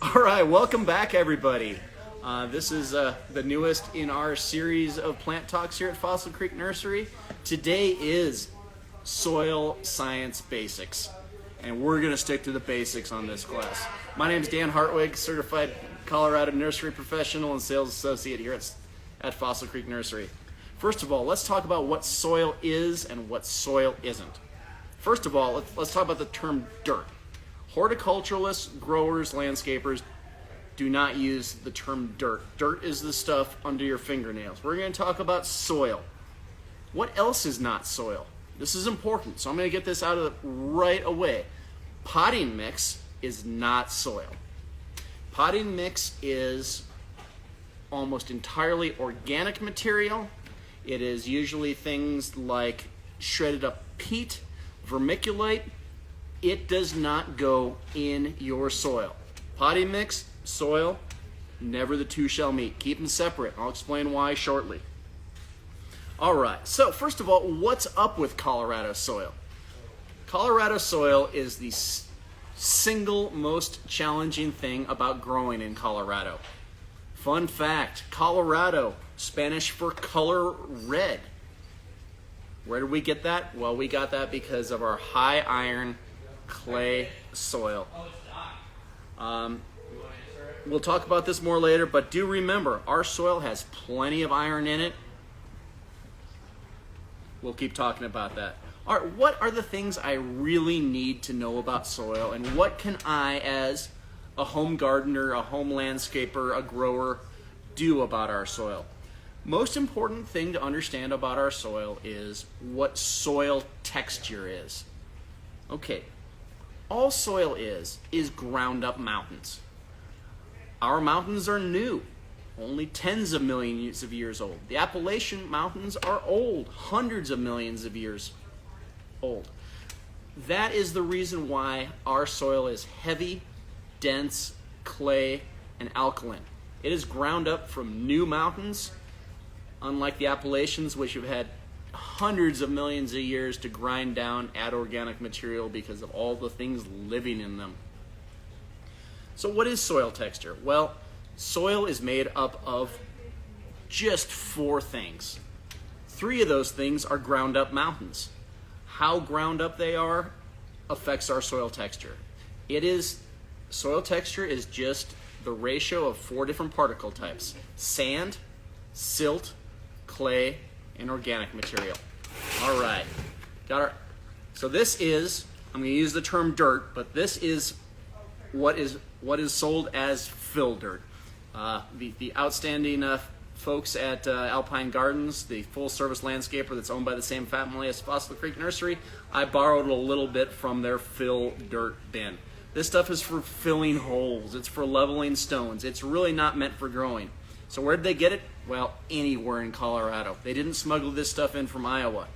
All right, welcome back, everybody. This is the newest in our series of plant talks here at Fossil Creek Nursery. Today is soil science basics, and we're going to stick to the basics on this class. My name is Dan Hartwig, certified Colorado nursery professional and sales associate here at Fossil Creek Nursery. First of all, let's talk about what soil is and what soil isn't. First of all, let's talk about the term dirt. Horticulturalists, growers, landscapers do not use the term dirt. Dirt is the stuff under your fingernails. We're going to talk about soil. What else is not soil? This is important, so I'm going to get this out of right away. Potting mix is not soil. Potting mix is almost entirely organic material. It is usually things like shredded up peat, vermiculite. It does not go in your soil. Potting mix, soil, never the two shall meet. Keep them separate. I'll explain why shortly. All right, so first of all, what's up with Colorado soil? Colorado soil is the single most challenging thing about growing in Colorado. Fun fact, Colorado, Spanish for color red. Where did we get that? Well, we got that because of our high iron clay soil. We'll talk about this more later, but do remember, our soil has plenty of iron in it. We'll keep talking about that. All right, what are the things I really need to know about soil, and what can I, as a home gardener, a home landscaper, a grower, do about our soil? Most important thing to understand about our soil is what soil texture is. Okay. All soil is ground up mountains. Our mountains are new, only tens of millions of years old. The Appalachian Mountains are old, hundreds of millions of years old. That is the reason why our soil is heavy, dense, clay, and alkaline. It is ground up from new mountains, unlike the Appalachians, which have had hundreds of millions of years to grind down, add organic material because of all the things living in them. So what is soil texture? Well, soil is made up of just 4 things. 3 of those things are ground up mountains. How ground up they are affects our soil texture. Soil texture is just the ratio of 4 different particle types: sand, silt, clay, and organic material. All right, so this is, I'm going to use the term dirt, but this is what is sold as fill dirt. The outstanding folks at Alpine Gardens, the full-service landscaper that's owned by the same family as Fossil Creek Nursery, I borrowed a little bit from their fill dirt bin. This stuff is for filling holes. It's for leveling stones. It's really not meant for growing. So where did they get it? Well, anywhere in Colorado. They didn't smuggle this stuff in from Iowa.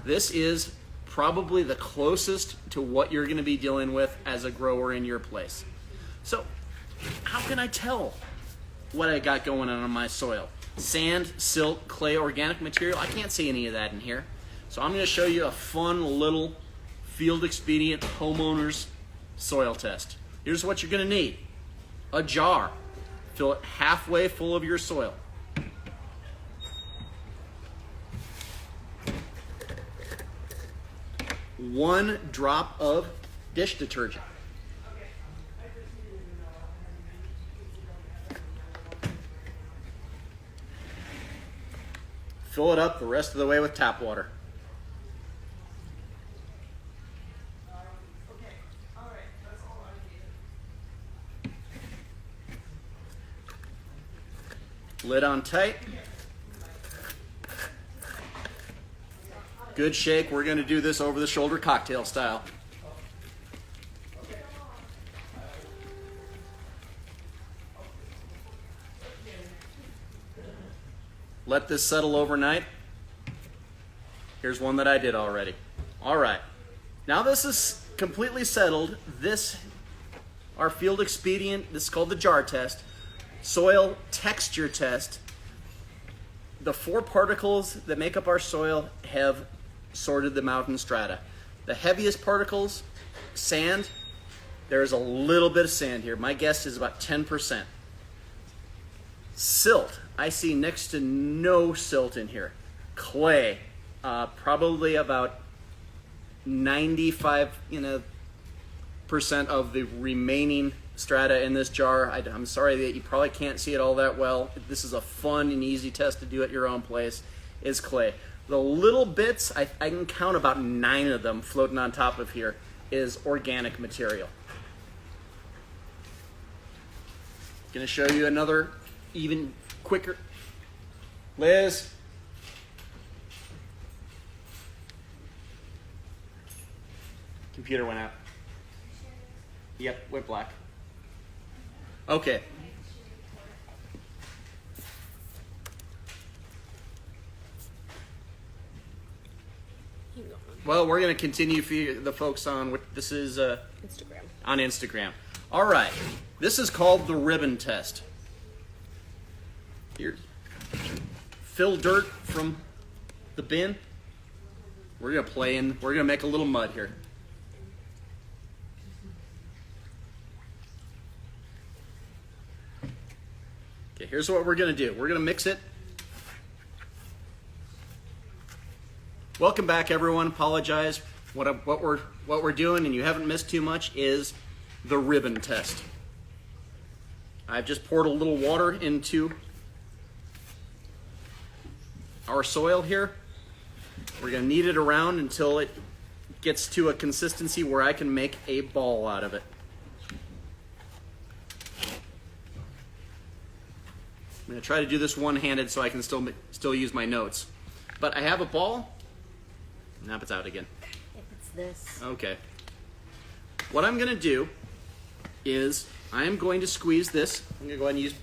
This is probably the closest to what you're going to be dealing with as a grower in your place. So how can I tell what I got going on my soil? Sand, silt, clay, organic material, I can't see any of that in here. So I'm going to show you a fun little field expedient homeowner's soil test. Here's what you're going to need. A jar. Fill it halfway full of your soil. One drop of dish detergent. Fill it up the rest of the way with tap water. Lid on tight. Good shake. We're going to do this over the shoulder cocktail style. Let this settle overnight. Here's one that I did already. All right. Now this is completely settled. Our field expedient, this is called the jar test. Soil texture test. The 4 particles that make up our soil have sorted them out in strata. The heaviest particles, sand, There's a little bit of sand here. My guess is about 10%. Silt, I see next to no silt in here. Clay, probably about 95 percent of the remaining strata in this jar. I'm sorry that you probably can't see it all that well. This is a fun and easy test to do at your own place, is clay. The little bits, I can count about 9 of them floating on top of here, is organic material. Going to show you another even quicker. Liz. Computer went out. Yep, went black. Okay. Well, we're going to continue for the folks on what this is Instagram. On Instagram. All right. This is called the ribbon test. Here. Fill dirt from the bin. We're going to play in, we're going to make a little mud here. Okay, here's what we're going to do. We're going to mix it. Welcome back, everyone. Apologize. What we're doing, and you haven't missed too much, is the ribbon test. I've just poured a little water into our soil here. We're going to knead it around until it gets to a consistency where I can make a ball out of it. I'm going to try to do this one-handed so I can still use my notes. But I have a ball. Now it's out again. If it's this. Okay. What I'm going to do is I'm going to squeeze this. I'm going to go ahead and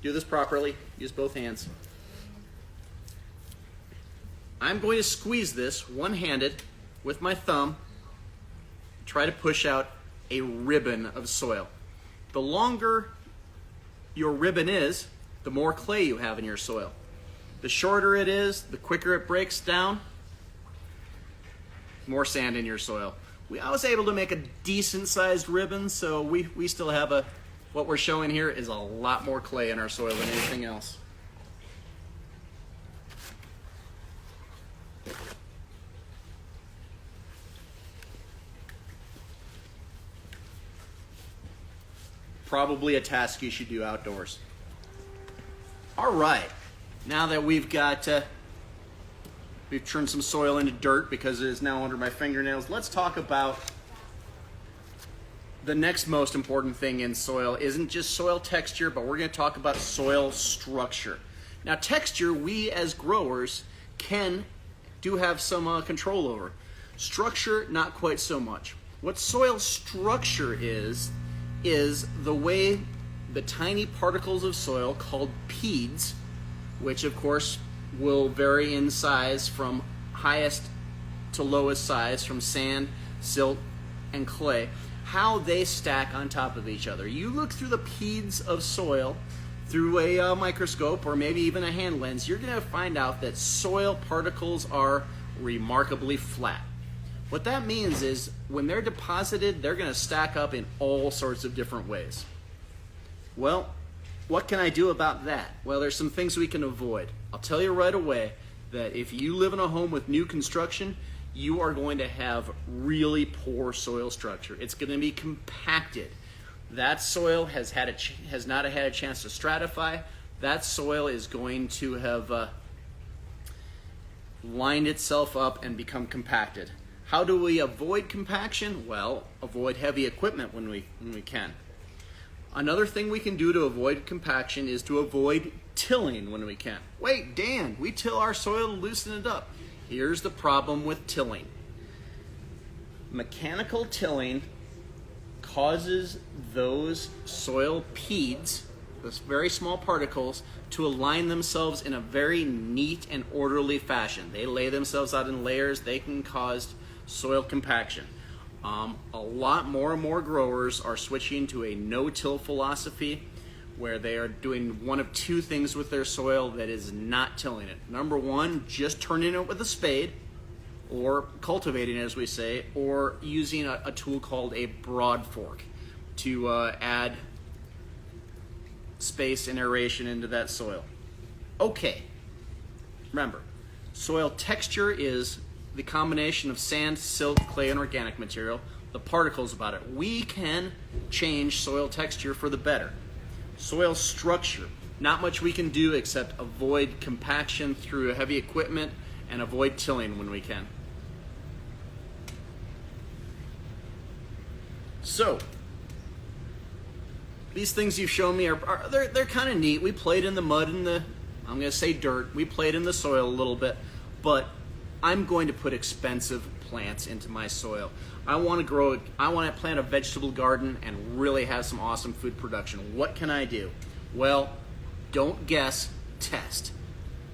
do this properly. Use both hands. I'm going to squeeze this one-handed with my thumb. Try to push out a ribbon of soil. The longer your ribbon is, the more clay you have in your soil. The shorter it is, the quicker it breaks down, more sand in your soil. I was able to make a decent sized ribbon, so we still have what we're showing here is a lot more clay in our soil than anything else. Probably a task you should do outdoors. All right, now that we've turned some soil into dirt because it is now under my fingernails, let's talk about the next most important thing in soil. Isn't just soil texture, but we're going to talk about soil structure. Now, texture, we as growers do have some control over. Structure, not quite so much. What soil structure is the way the tiny particles of soil called peeds, which of course will vary in size from highest to lowest size, from sand, silt, and clay, how they stack on top of each other. You look through the peeds of soil through a microscope or maybe even a hand lens, you're going to find out that soil particles are remarkably flat. What that means is when they're deposited, they're going to stack up in all sorts of different ways. Well, what can I do about that? Well, there's some things we can avoid. I'll tell you right away that if you live in a home with new construction, you are going to have really poor soil structure. It's going to be compacted. That soil has not had a chance to stratify. That soil is going to have lined itself up and become compacted. How do we avoid compaction? Well, avoid heavy equipment when we can. Another thing we can do to avoid compaction is to avoid tilling when we can. Wait, Dan, we till our soil to loosen it up. Here's the problem with tilling. Mechanical tilling causes those soil peeds, those very small particles, to align themselves in a very neat and orderly fashion. They lay themselves out in layers. They can cause soil compaction. A lot more and more growers are switching to a no-till philosophy where they are doing one of two things with their soil that is not tilling it. Number one, just turning it with a spade. or cultivating, as we say, or using a tool called a broad fork to add space and aeration into that soil. Okay, remember, soil texture is the combination of sand, silt, clay, and organic material, the particles about it. We can change soil texture for the better. Soil structure, not much we can do except avoid compaction through heavy equipment and avoid tilling when we can. So, these things you've shown me they're kind of neat. We played in the mud and I'm going to say dirt. We played in the soil a little bit, but I'm going to put expensive plants into my soil. I want to plant a vegetable garden and really have some awesome food production. What can I do? Well, don't guess, test.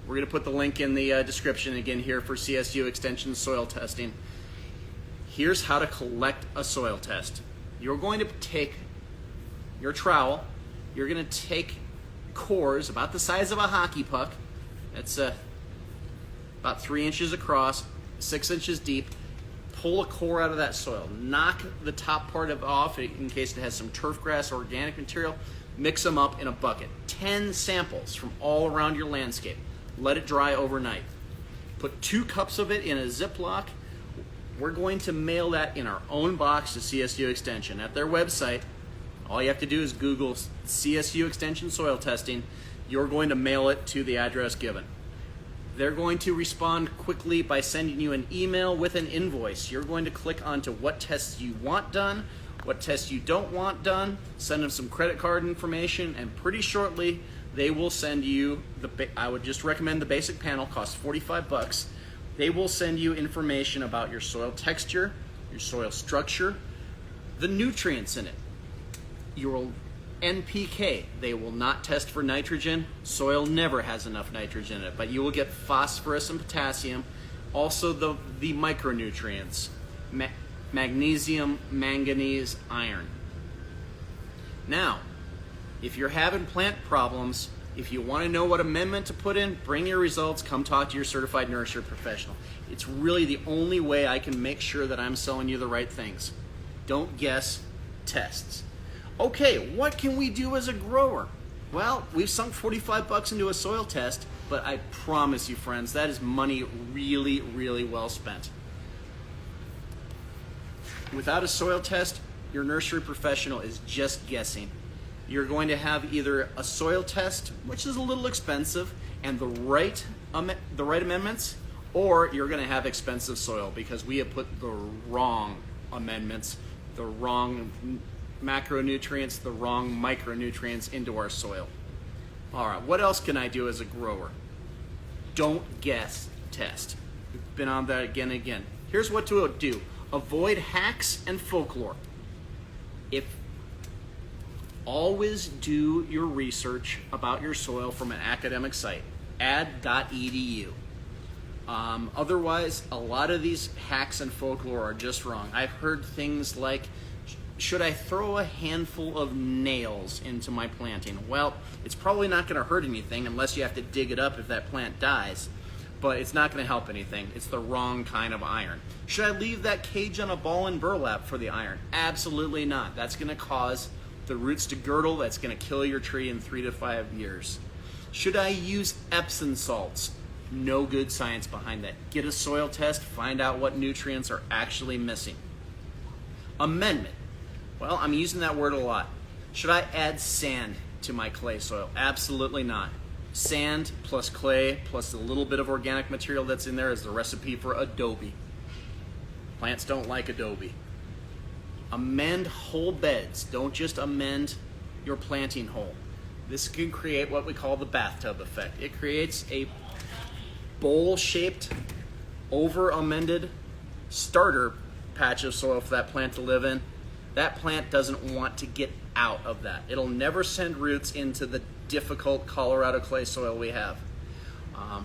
We're going to put the link in the description again here for CSU Extension soil testing. Here's how to collect a soil test. You're going to take your trowel, you're going to take cores about the size of a hockey puck. That's about 3 inches across, 6 inches deep. Pull a core out of that soil. Knock the top part off in case it has some turf grass or organic material. Mix them up in a bucket. 10 samples from all around your landscape. Let it dry overnight. Put 2 cups of it in a Ziploc. We're going to mail that in our own box to CSU Extension. At their website, all you have to do is Google CSU Extension soil testing. You're going to mail it to the address given. They're going to respond quickly by sending you an email with an invoice. You're going to click onto what tests you want done, what tests you don't want done, send them some credit card information, and pretty shortly they will send you, I would just recommend the basic panel, costs $45. They will send you information about your soil texture, your soil structure, the nutrients in it, your NPK. They will not test for nitrogen. Soil never has enough nitrogen in it, but you will get phosphorus and potassium. Also the micronutrients, magnesium, manganese, iron. Now, if you're having plant problems, if you want to know what amendment to put in, bring your results, come talk to your certified nursery professional. It's really the only way I can make sure that I'm selling you the right things. Don't guess, tests. Okay, what can we do as a grower? Well, we've sunk $45 into a soil test, but I promise you, friends, that is money really, really well spent. Without a soil test, your nursery professional is just guessing. You're going to have either a soil test, which is a little expensive, and the right amendments, or you're going to have expensive soil because we have put the wrong amendments, the wrong macronutrients, the wrong micronutrients into our soil. All right, what else can I do as a grower? Don't guess, test. We've been on that again and again. Here's what to do. Avoid hacks and folklore. Always do your research about your soil from an academic site, ad.edu. Otherwise, a lot of these hacks and folklore are just wrong. I've heard things like, should I throw a handful of nails into my planting? Well, it's probably not going to hurt anything unless you have to dig it up if that plant dies, but it's not going to help anything. It's the wrong kind of iron. Should I leave that cage on a ball and burlap for the iron? Absolutely not. That's going to cause the roots to girdle. That's going to kill your tree in 3 to 5 years. Should I use Epsom salts? No good science behind that. Get a soil test, find out what nutrients are actually missing. Amendment. Well, I'm using that word a lot. Should I add sand to my clay soil? Absolutely not. Sand plus clay plus a little bit of organic material that's in there is the recipe for adobe. Plants don't like adobe. Amend whole beds. Don't just amend your planting hole. This can create what we call the bathtub effect. It creates a bowl-shaped, over-amended starter patch of soil for that plant to live in. That plant doesn't want to get out of that. It'll never send roots into the difficult Colorado clay soil we have,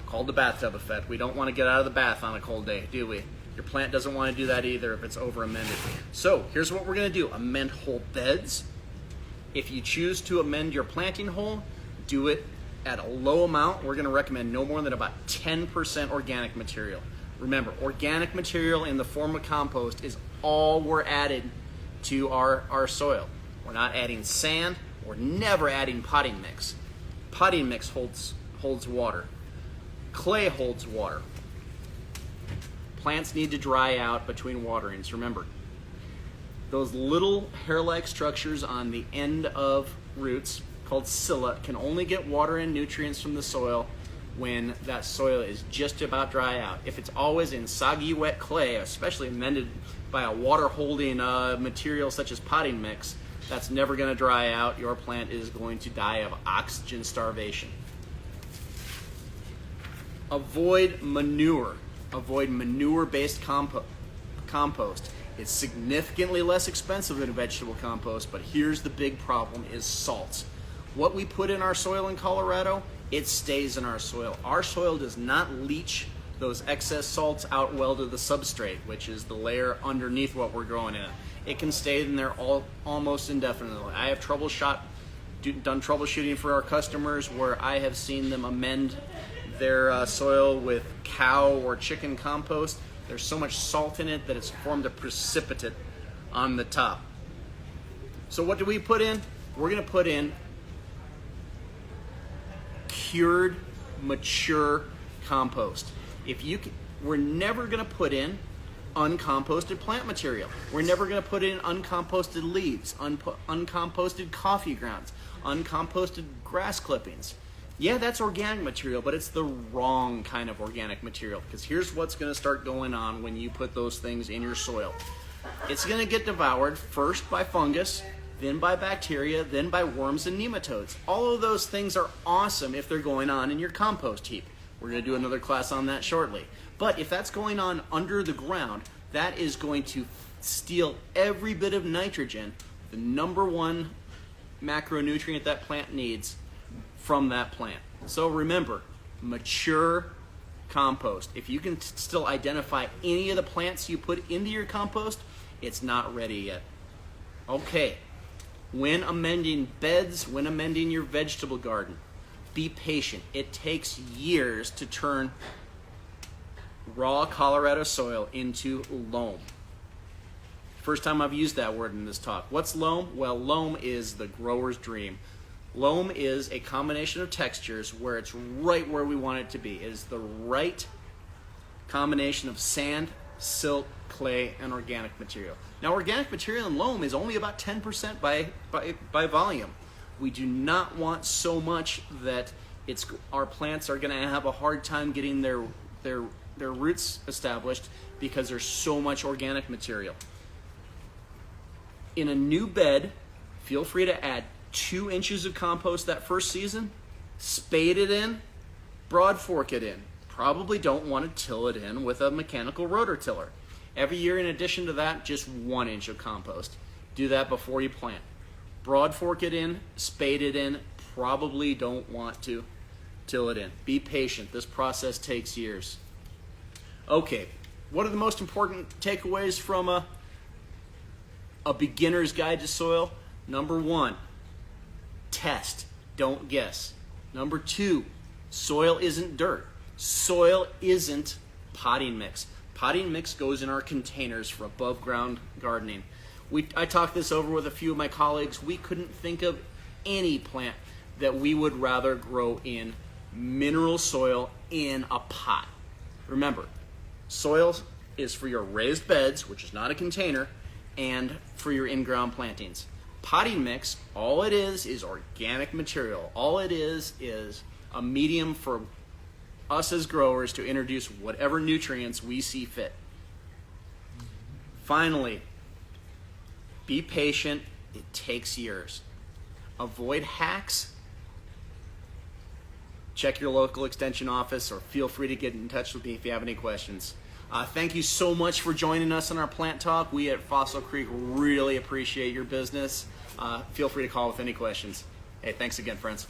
called the bathtub effect. We don't want to get out of the bath on a cold day, do we? Your plant doesn't want to do that either if it's over-amended. So here's what we're going to do. Amend whole beds. If you choose to amend your planting hole, do it at a low amount. We're going to recommend no more than about 10% organic material. Remember, organic material in the form of compost is all we're adding to our soil. We're not adding sand. We're never adding potting mix. Potting mix holds water. Clay holds water. Plants need to dry out between waterings. Remember, those little hair-like structures on the end of roots called psylla can only get water and nutrients from the soil when that soil is just about dry out. If it's always in soggy, wet clay, especially amended by a water-holding material such as potting mix, that's never going to dry out. Your plant is going to die of oxygen starvation. Avoid manure. Avoid manure-based compost. It's significantly less expensive than vegetable compost, but here's the big problem is salts. What we put in our soil in Colorado, it stays in our soil. Our soil does not leach those excess salts out well to the substrate, which is the layer underneath what we're growing in. It can stay in there almost indefinitely. I have done troubleshooting for our customers where I have seen them amend their soil with cow or chicken compost. There's so much salt in it that it's formed a precipitate on the top. So what do we put in? We're going to put in cured, mature compost. We're never going to put in uncomposted plant material. We're never going to put in uncomposted leaves, uncomposted coffee grounds, uncomposted grass clippings. Yeah, that's organic material, but it's the wrong kind of organic material, because here's what's going to start going on when you put those things in your soil. It's going to get devoured first by fungus, then by bacteria, then by worms and nematodes. All of those things are awesome if they're going on in your compost heap. We're going to do another class on that shortly. But if that's going on under the ground, that is going to steal every bit of nitrogen, the number one macronutrient that plant needs, from that plant. So remember, mature compost. If you can still identify any of the plants you put into your compost, it's not ready yet. Okay, when amending beds, when amending your vegetable garden, be patient. It takes years to turn raw Colorado soil into loam. First time I've used that word in this talk. What's loam? Well, loam is the grower's dream. Loam is a combination of textures where it's right where we want it to be. It is the right combination of sand, silt, clay, and organic material. Now, organic material in loam is only about 10% by volume. We do not want so much that our plants are going to have a hard time getting their roots established because there's so much organic material. In a new bed, feel free to add 2 inches of compost that first season, spade it in, broad fork it in. Probably don't want to till it in with a mechanical rotor tiller. Every year in addition to that, just 1 inch of compost. Do that before you plant. Broad fork it in, spade it in, probably don't want to till it in. Be patient, this process takes years. Okay, what are the most important takeaways from a beginner's guide to soil? Number 1, test, don't guess. Number 2, soil isn't dirt. Soil isn't potting mix. Potting mix goes in our containers for above ground gardening. I talked this over with a few of my colleagues. We couldn't think of any plant that we would rather grow in mineral soil in a pot. Remember, soil is for your raised beds, which is not a container, and for your in-ground plantings. Potting mix, all it is organic material. All it is a medium for us as growers to introduce whatever nutrients we see fit. Finally, be patient. It takes years. Avoid hacks. Check your local extension office or feel free to get in touch with me if you have any questions. Thank you so much for joining us on our plant talk. We at Fossil Creek really appreciate your business. Feel free to call with any questions. Hey, thanks again, friends.